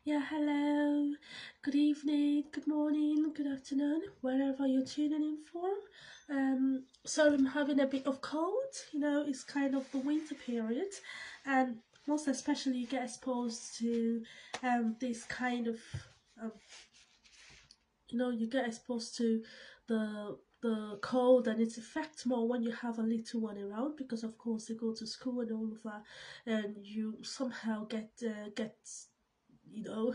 Yeah, hello. Good evening, good morning, good afternoon, wherever you're tuning in from. So I'm having a bit of cold. It's kind of the winter period, and most especially you get exposed to this kind of um, you get exposed to the cold and its effect more when you have a little one around, because of course they go to school and all of that, and you somehow get you know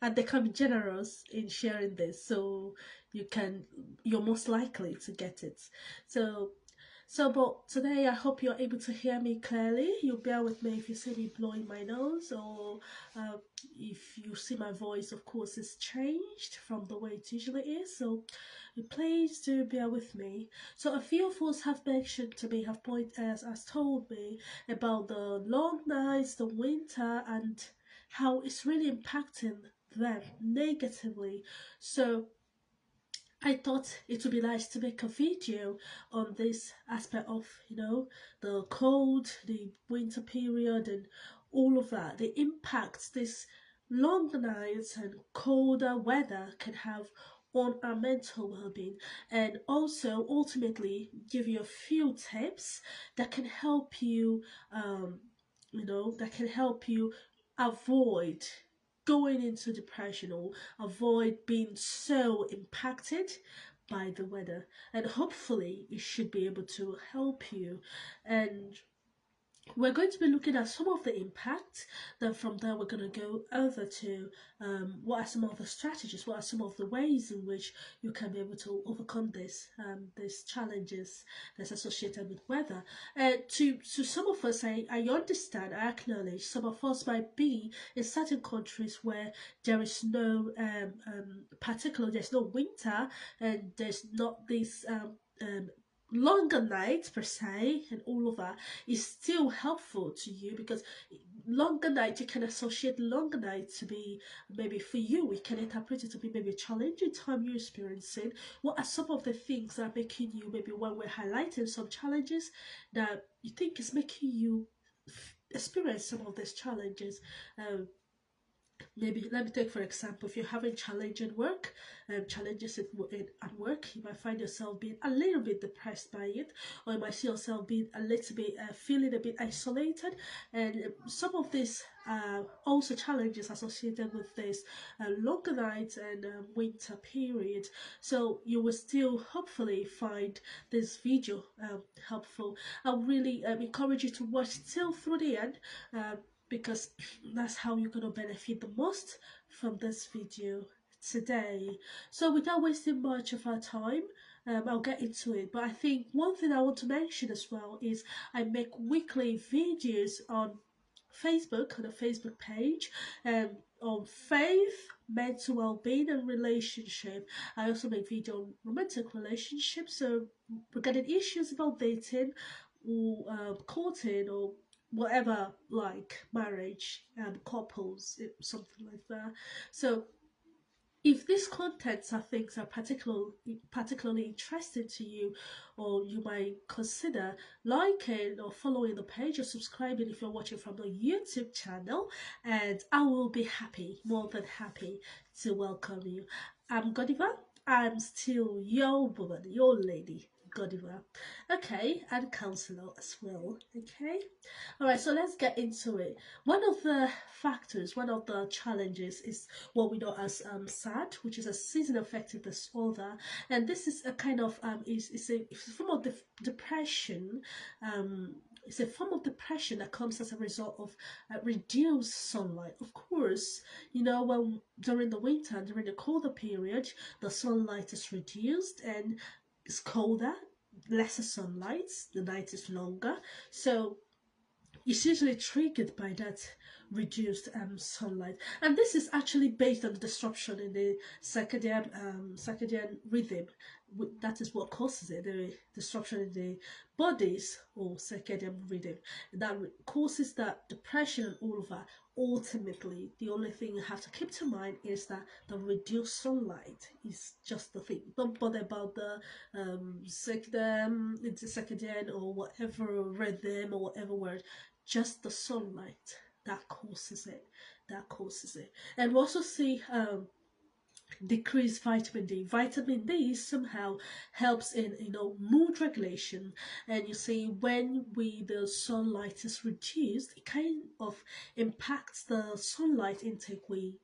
and they can be generous in sharing this, so you're most likely to get it. So so but today I hope you're able to hear me clearly. You bear with me if you see me blowing my nose, or uh, if you see my voice, of course it's changed from the way it usually is, so please do bear with me. So a few of us have mentioned to me, have has told me about the long nights, the winter, and how it's really impacting them negatively. So I thought it would be nice to make a video on this aspect of, the cold, the winter period, and all of that, the impacts this long nights and colder weather can have on our mental well-being, and also ultimately give you a few tips that can help you, that can help you avoid going into depression, or avoid being so impacted by the weather. And hopefully it should be able to help you. And we're going to be looking at some of the impacts. Then from there we're going to go over to what are some of the strategies, what are some of the ways in which you can be able to overcome these challenges that's associated with weather. To some of us, I understand, I acknowledge, some of us might be in certain countries where there is no there's no winter, and there's not this longer nights per se, and all of that is still helpful to you, because longer night, you can associate longer night to be, maybe for you we can interpret it to be maybe a challenging time you're experiencing. What are some of the things that are making you, maybe when we're highlighting some challenges that you think is making you experience some of these challenges? Maybe let me take for example, if you're having challenging work, challenges at work, you might find yourself being a little bit depressed by it, or you might see yourself being a little bit feeling a bit isolated. And some of these also challenges associated with this longer nights and winter period. So you will still hopefully find this video helpful. I really encourage you to watch till through the end, because that's how you're going to benefit the most from this video today. So without wasting much of our time, I'll get into it. But I think one thing I want to mention as well is I make weekly videos on Facebook, on a Facebook page, on faith, mental well-being, and relationship. I also make video on romantic relationships, so regarding issues about dating, or courting, or whatever, like marriage, couples, something like that. So if these contents are things that particularly interesting to you, or you might consider liking or following the page, or subscribing if you're watching from the YouTube channel, and I will be happy, more than happy, to welcome you. I'm Godiva. I'm still your woman, your lady, Godiva. Okay, and counselor as well. Okay. All right, so let's get into it. One of the factors, one of the challenges is what we know as SAD, which is a seasonal affective disorder, and this is a kind of it's a form of depression. It's a form of depression that comes as a result of reduced sunlight. Of course, when during the winter, during the colder period, the sunlight is reduced and it's colder, lesser sunlight, the night is longer, so it's usually triggered by that reduced sunlight. And this is actually based on the disruption in the circadian rhythm. That is what causes it, the disruption in the body's or circadian rhythm. That causes that depression and all of that. Ultimately, the only thing you have to keep to mind is that the reduced sunlight is just the thing. Don't bother about the circadian or whatever rhythm or whatever word, just the sunlight that causes it. that causes it. And we also see decreased vitamin D. Vitamin D somehow helps in mood regulation, and you see when the sunlight is reduced, it kind of impacts the sunlight intake we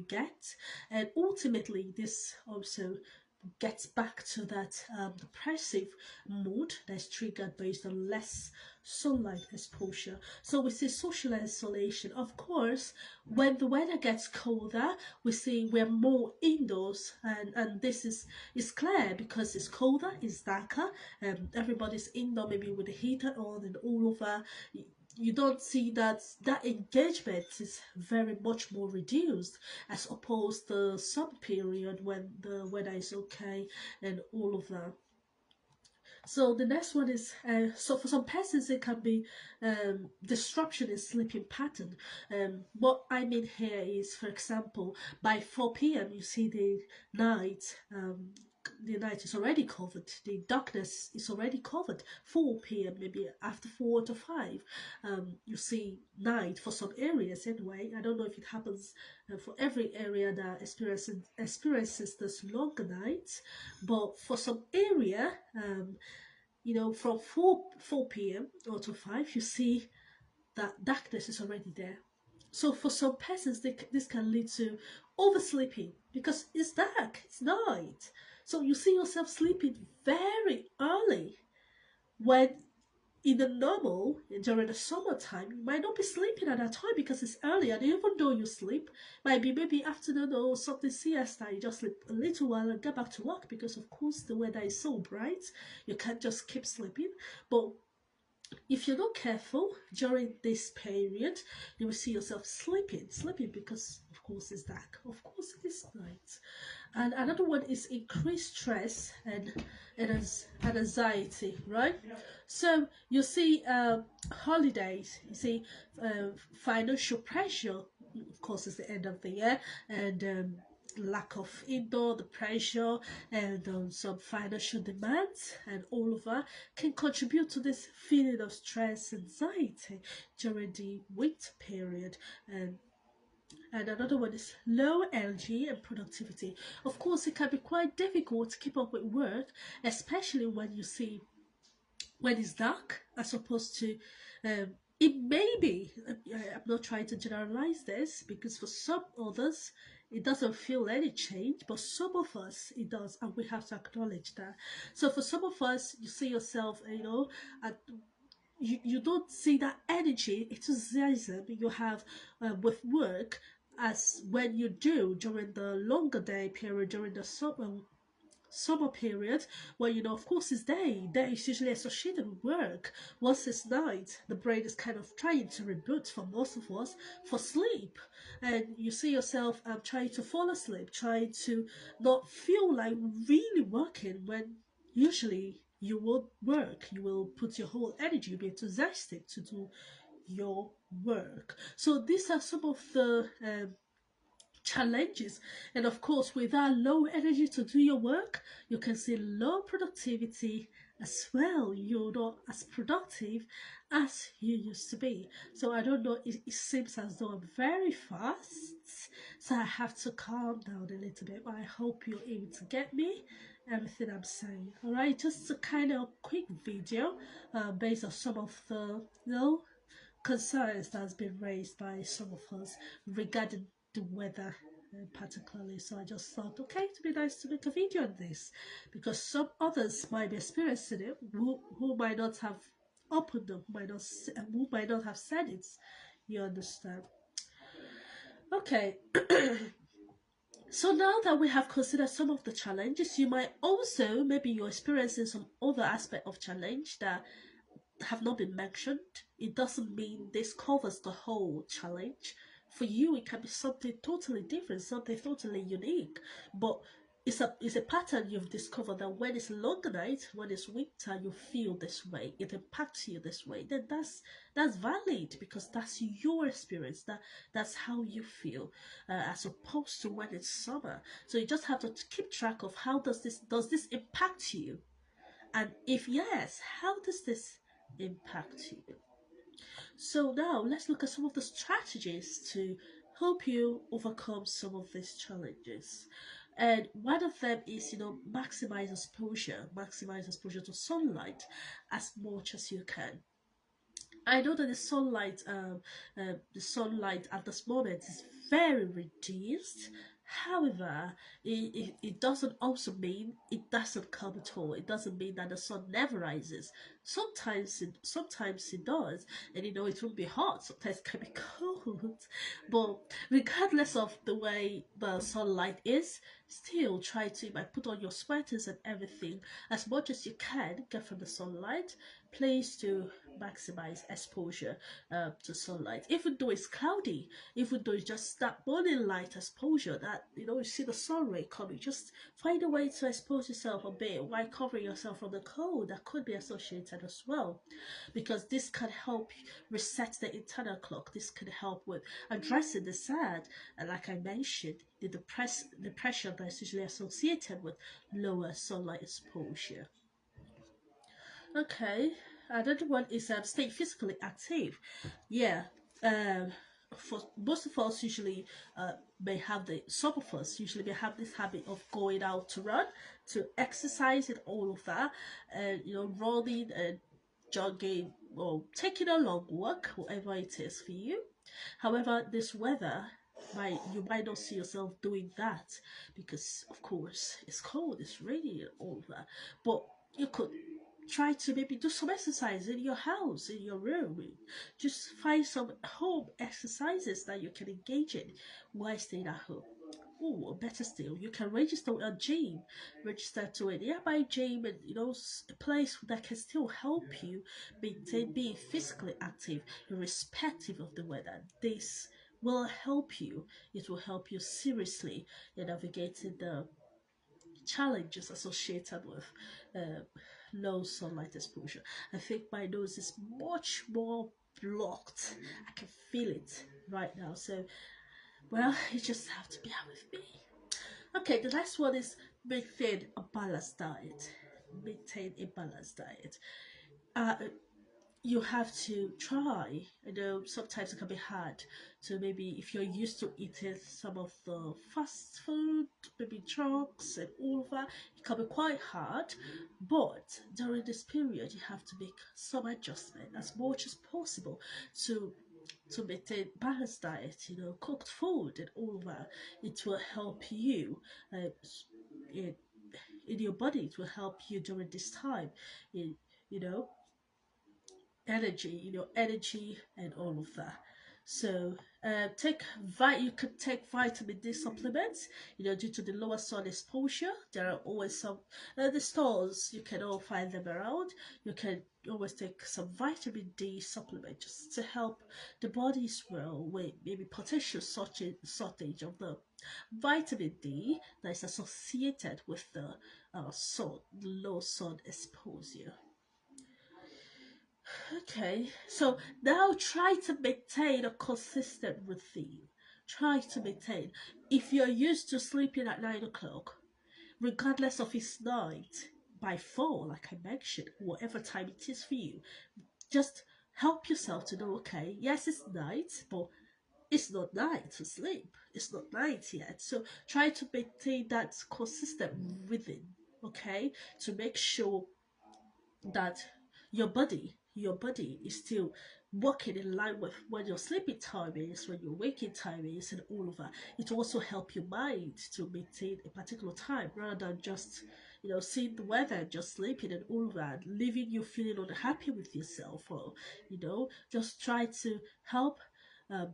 get, and ultimately this also gets back to that depressive mood that's triggered based on less sunlight exposure. So we see social isolation. Of course, when the weather gets colder, we see we're more indoors, and this is clear because it's colder, it's darker, everybody's indoor, maybe with the heater on and all over. You don't see that engagement is very much more reduced as opposed to some period when the weather is okay and all of that. So the next one is so for some persons it can be disruption in sleeping pattern. What I mean here is, for example, by 4 p.m. you see night the night is already covered, the darkness is already covered. 4 p.m. maybe after 4 to 5, you see night for some areas anyway. I don't know if it happens for every area that experiences this longer night, but for some area, from 4 p.m. or to 5, you see that darkness is already there. So for some persons, this can lead to oversleeping because it's dark, it's night. So you see yourself sleeping very early when in the normal during the summertime you might not be sleeping at that time because it's early, and even though you sleep, might be maybe afternoon or something siesta, you just sleep a little while and get back to work because of course the weather is so bright, you can't just keep sleeping. But if you're not careful during this period, you will see yourself sleeping because of course it's dark, of course it is night. And another one is increased stress and anxiety, right? So you see holidays, you see financial pressure, of course it's the end of the year, and lack of indoor, the pressure, and some financial demands and all of that can contribute to this feeling of stress, anxiety during the winter period. And another one is low energy and productivity. Of course, it can be quite difficult to keep up with work, especially when it's dark, as opposed to it may be. I'm not trying to generalize this because for some others it doesn't feel any change, but some of us it does, and we have to acknowledge that. So for some of us, you see yourself, at you don't see that energy, enthusiasm you have with work as when you do during the longer day period, during the summer period, where of course it's day is usually associated with work. Once it's night, the brain is kind of trying to reboot for most of us for sleep, and you see yourself trying to fall asleep, trying to not feel like really working, when usually you will work, you will put your whole energy, you'll be enthusiastic to do your work. So these are some of the challenges. And of course, with that low energy to do your work, you can see low productivity as well. You're not as productive as you used to be. So I don't know, it seems as though I'm very fast, so I have to calm down a little bit, but I hope you're able to get me everything I'm saying. All right, just a kind of quick video based on some of the concerns that has been raised by some of us regarding the weather particularly. So I just thought, okay, it'd be nice to make a video on this because some others might be experiencing it who might not have opened them, who might not have said it. You understand? Okay. So now that we have considered some of the challenges, you might also, maybe you're experiencing some other aspect of challenge that have not been mentioned. It doesn't mean this covers the whole challenge. For you, it can be something totally different, something totally unique. But it's a pattern you've discovered that when it's long night, when it's winter, you feel this way. It impacts you this way. Then that's valid because that's your experience. That's how you feel, as opposed to when it's summer. So you just have to keep track of how does this impact you, and if yes, how does this impact you? So now let's look at some of the strategies to help you overcome some of these challenges. And one of them is, maximize exposure to sunlight as much as you can. I know that the sunlight at this moment is very reduced. However, it doesn't also mean it doesn't come at all. It doesn't mean that the sun never rises. Sometimes it does, and it will be hot. Sometimes it can be cold. But regardless of the way the sunlight is, still try to put on your sweaters and everything as much as you can get from the sunlight. Place to maximize exposure to sunlight, even though it's cloudy, even though it's just that morning light exposure that you see the sun ray coming. Just find a way to expose yourself a bit while covering yourself from the cold that could be associated as well, because this can help reset the internal clock. This can help with addressing the sad, and like I mentioned, the depression that is usually associated with lower sunlight exposure. Okay, another one is stay physically active. Yeah, um, for most of us usually may have some of us usually may have this habit of going out to run, to exercise, and all of that, and running and jogging or taking a long walk, whatever it is for you. However, this weather, you might not see yourself doing that because, of course, it's cold, it's rainy, and all of that. But you could try to maybe do some exercise in your house, in your room. Just find some home exercises that you can engage in while staying at home. Or better still, you can register with a gym, register to a nearby gym, and a place that can still help you maintain being physically active irrespective of the weather. This will help you. It will help you seriously in navigating the challenges associated with uh, low sunlight exposure. I think my nose is much more blocked. I can feel it right now. So, well, you just have to bear with me. Okay, the next one is maintain a balanced diet. Maintain a balanced diet. Uh, you have to try. I know sometimes it can be hard. So maybe if you're used to eating some of the fast food, maybe drugs and all of that, it can be quite hard. But during this period, you have to make some adjustment as much as possible to maintain balanced diet. Cooked food and all of that. It will help you. In, in your body, it will help you during this time. In, you know energy and all of that. So you could take vitamin D supplements. Due to the lower sun exposure, there are always some the stores, you can all find them around. You can always take some vitamin D supplement just to help the body as well with maybe potential shortage of the vitamin D that is associated with the low sun exposure. Okay, so now try to maintain a consistent routine. Try to maintain. If you're used to sleeping at 9 o'clock, regardless of it's night, by 4, like I mentioned, whatever time it is for you, just help yourself to know, okay, yes, it's night, but it's not night to sleep. It's not night yet. So try to maintain that consistent rhythm, okay, to make sure that your body is still working in line with when your sleeping time is, when your waking time is, and all of that. It will also help your mind to maintain a particular time rather than just seeing the weather and just sleeping and all of that, leaving you feeling unhappy with yourself, or just try to help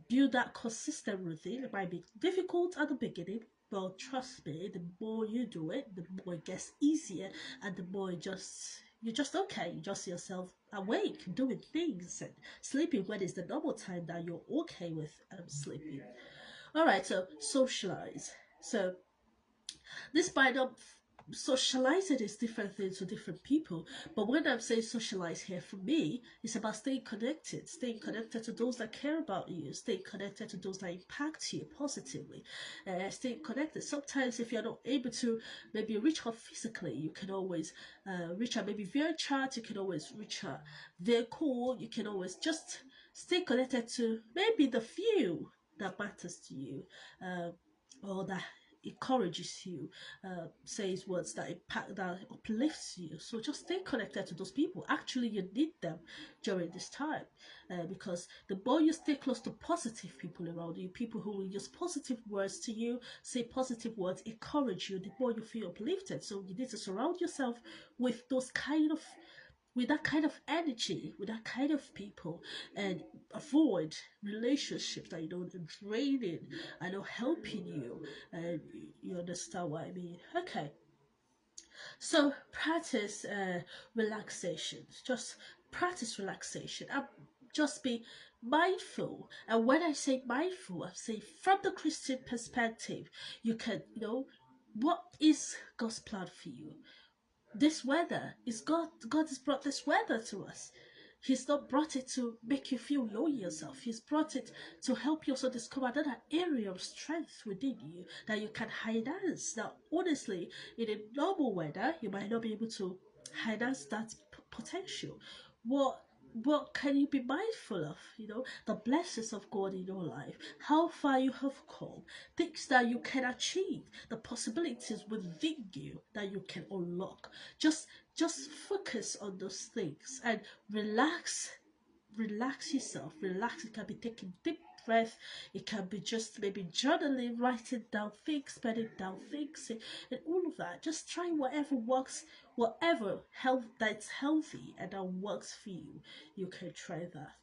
build that consistent routine. It might be difficult at the beginning, but trust me, the more you do it, the more it gets easier, and the more you're just okay. You just see yourself awake, doing things, and sleeping when it's the normal time that you're okay with sleeping. All right, so socialize. So this might not socializing is different things to different people, but when I'm saying socialize here, for me, it's about staying connected to those that care about you, staying connected to those that impact you positively, staying connected. Sometimes if you're not able to maybe reach out physically, you can always reach out maybe via chat. You can always reach out via call. You can always just stay connected to maybe the few. that matters to you, uh, or that encourages you, says words that impact, that uplifts you. So just stay connected to those people. Actually, you need them during this time, because the more you stay close to positive people around you, people who will use positive words to you, say positive words, encourage you, the more you feel uplifted. So you need to surround yourself with those kind of, with that kind of energy, with that kind of people, and avoid relationships that you don't draining and not helping you. And you understand what I mean? Okay. So practice relaxation. Just practice relaxation. Just be mindful. And when I say mindful, I say from the Christian perspective, you can, what is God's plan for you? This weather is God has brought this weather to us. He's not brought it to make you feel low yourself. He's brought it to help you also discover another area of strength within you that you can harness. Now, honestly, in a normal weather, you might not be able to harness that potential. What what can you be mindful of? The blessings of God in your life, how far you have come, things that you can achieve, the possibilities within you that you can unlock. Just focus on those things and relax. Relax yourself. Relax. It can be taking deep breath. It can be just maybe journaling, writing down things, penning down things, and all of that. Just try whatever works, whatever health that's healthy and that works for you. You can try that.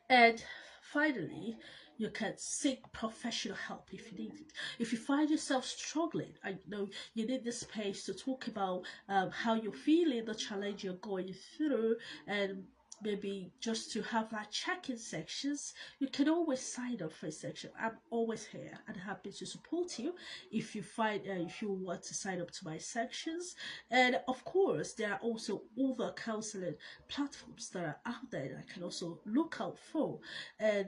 And finally, you can seek professional help if you need it. If you find yourself struggling, I know you need this space to talk about how you're feeling, the challenge you're going through, and maybe just to have that check-in sections, you can always sign up for a section. I'm always here and happy to support you if you want to sign up to my sections. And of course, there are also other counseling platforms that are out there that I can also look out for. And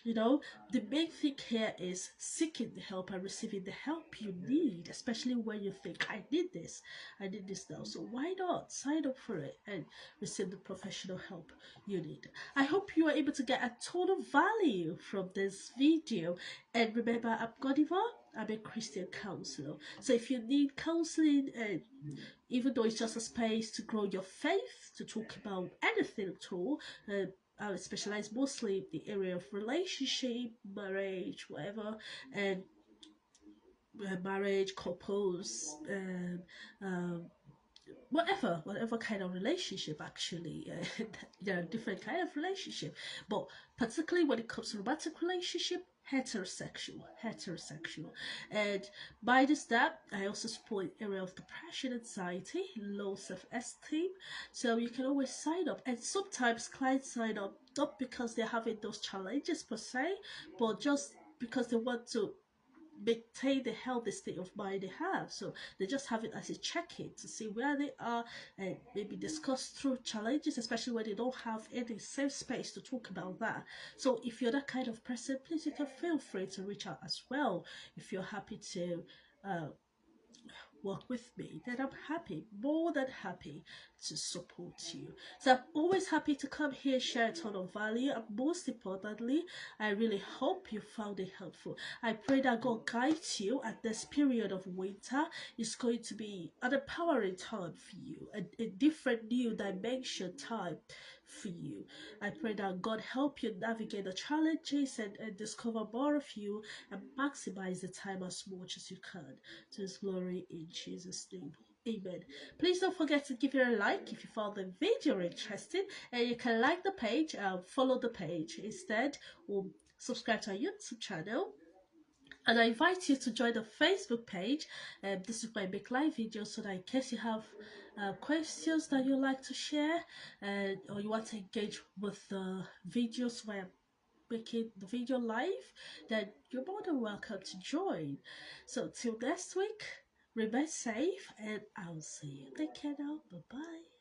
you know, the main thing here is seeking the help and receiving the help you need, especially when you think, I need this now. So why not sign up for it and receive the professional help you need? I hope you are able to get a ton of value from this video. And remember, I'm Godiva. I'm a Christian counselor. So if you need counseling, even though it's just a space to grow your faith, to talk about anything at all, I specialize mostly in the area of relationship, marriage, whatever, and marriage, couples, whatever kind of relationship actually. There are different kind of relationship, but particularly when it comes to romantic relationship, heterosexual. And by this step, I also support area of depression, anxiety, low self-esteem. So you can always sign up, and sometimes clients sign up not because they're having those challenges per se, but just because they want to maintain the healthy state of mind they have. So they just have it as a check-in to see where they are and maybe discuss through challenges, especially when they don't have any safe space to talk about that. So if you're that kind of person, please you can feel free to reach out as well if you're happy to uh, work with me, then I'm happy, more than happy to support you. So I'm always happy to come here, share a ton of value, and most importantly, I really hope you found it helpful. I pray that God guides you at this period of winter. It's going to be an empowering time for you, a different new dimension time for you. I pray that God help you navigate the challenges and discover more of you and maximize the time as much as you can to His glory in Jesus' name. Amen. Please don't forget to give it a like if you found the video interesting, and you can like the page, follow the page instead, or subscribe to our YouTube channel. And I invite you to join the Facebook page. This is where I make live videos, so that in case you have questions that you like to share, or you want to engage with the videos where I'm making the video live, then you're more than welcome to join. So till next week, remain safe and I'll see you. Take care now. Bye bye.